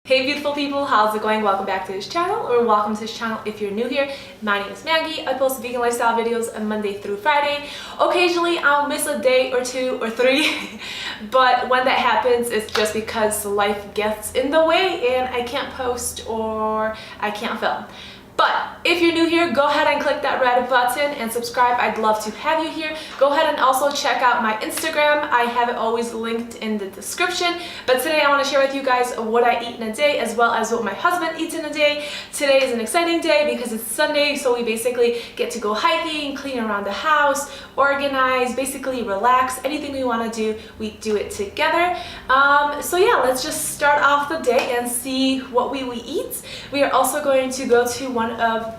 Hey beautiful people, how's it going? Welcome back to this channel, or welcome to this channel if you're new here. My name is Maggie. I post vegan lifestyle videos on Monday through Friday. Occasionally I'll miss a day or two or three, but when that happens it's just because life gets in the way and I can't post or I can't film. But if you're new here, go ahead and click that red button and subscribe. I'd love to have you here. Go ahead and also check out my Instagram. I have it always linked in the description. But today I want to share with you guys what I eat in a day as well as what my husband eats in a day. Today is an exciting day because it's Sunday, so we basically get to go hiking, clean around the house, organize, basically relax. Anything we want to do, we do it together. So yeah, let's just start off the day and see what we eat. We are also going to go to one of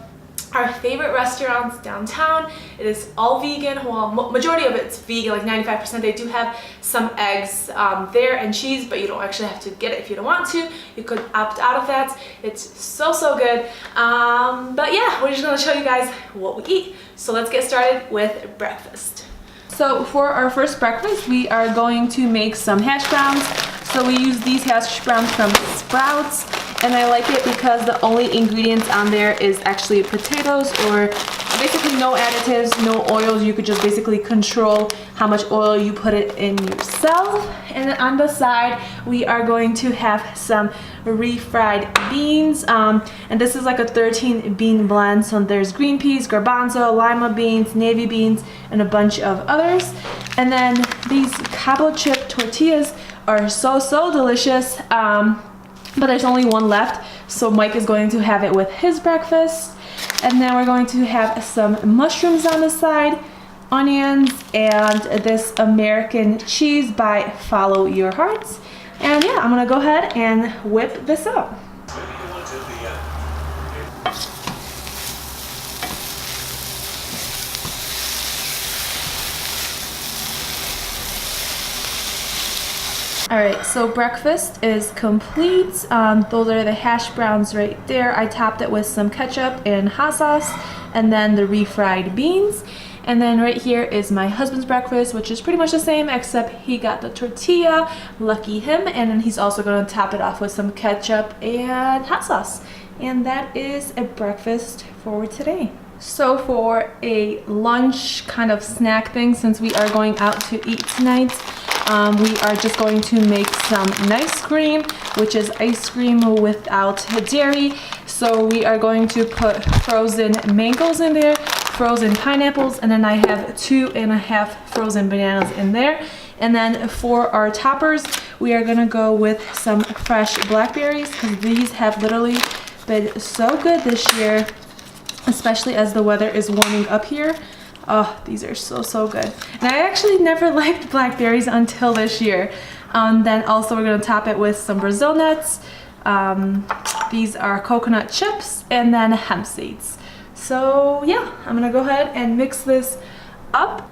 our favorite restaurants downtown. It is all vegan. Well, majority of it's vegan, like 95%. They do have some eggs there and cheese, but you don't actually have to get it if you don't want to. You could opt out of that. It's so good. But yeah, we're just gonna show you guys what we eat. So let's get started with breakfast. So for our first breakfast, we are going to make some hash browns. So we use these hash browns from Sprouts, and I like it because the only ingredients on there is actually potatoes, or basically no additives, no oils. You could just basically control how much oil you put it in yourself. And then on the side, we are going to have some refried beans. And this is like a 13 bean blend. So there's green peas, garbanzo, lima beans, navy beans, and a bunch of others. And then these cabo chip tortillas are so delicious. But there's only one left, so Mike is going to have it with his breakfast. And then we're going to have some mushrooms on the side, onions, and this American cheese by Follow Your Hearts. And yeah, I'm gonna go ahead and whip this up. Alright, so breakfast is complete. Those are the hash browns right there. I topped it with some ketchup and hot sauce, and then the refried beans. And then right here is my husband's breakfast, which is pretty much the same, except he got the tortilla. Lucky him. And then he's also going to top it off with some ketchup and hot sauce. And that is a breakfast for today. So for a lunch kind of snack thing, since we are going out to eat tonight, we are just going to make some nice cream, which is ice cream without dairy. So we are going to put frozen mangoes in there, frozen pineapples, and then I have 2.5 frozen bananas in there. And then for our toppers, we are gonna go with some fresh blackberries, because these have literally been so good this year, especially as the weather is warming up here. Oh, these are so good. And I actually never liked blackberries until this year. Then also we're gonna top it with some Brazil nuts. These are coconut chips, and then hemp seeds. So yeah, I'm gonna go ahead and mix this up.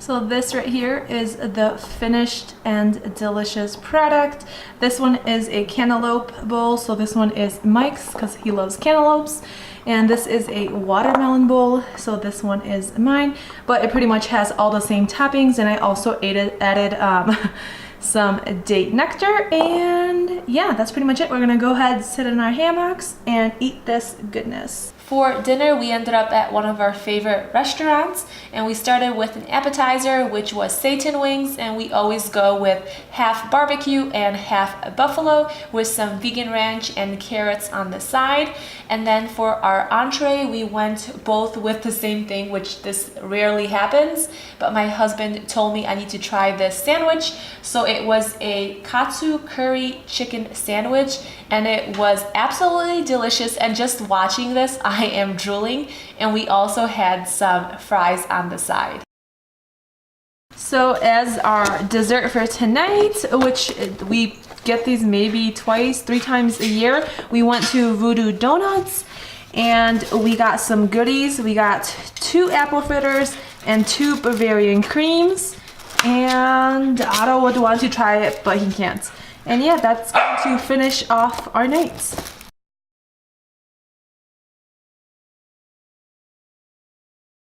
So this right here is the finished and delicious product. This one is a cantaloupe bowl, so this one is Mike's because he loves cantaloupes. And this is a watermelon bowl, so this one is mine. But it pretty much has all the same toppings, and I also added some date nectar. And yeah, that's pretty much it. We're gonna go ahead, sit in our hammocks, and eat this goodness. For dinner, we ended up at one of our favorite restaurants, and we started with an appetizer, which was Satan wings, and we always go with half barbecue and half buffalo with some vegan ranch and carrots on the side. And then for our entree, we went both with the same thing, which this rarely happens, but my husband told me I need to try this sandwich. So it was a katsu curry chicken sandwich, and it was absolutely delicious. And just watching this, I am drooling. And we also had some fries on the side. So as our dessert for tonight, which we get these maybe 2-3 times a year, we went to Voodoo Donuts and we got some goodies. We got 2 apple fritters and 2 Bavarian creams, and Otto would want to try it, but he can't. And yeah, that's going to finish off our nights.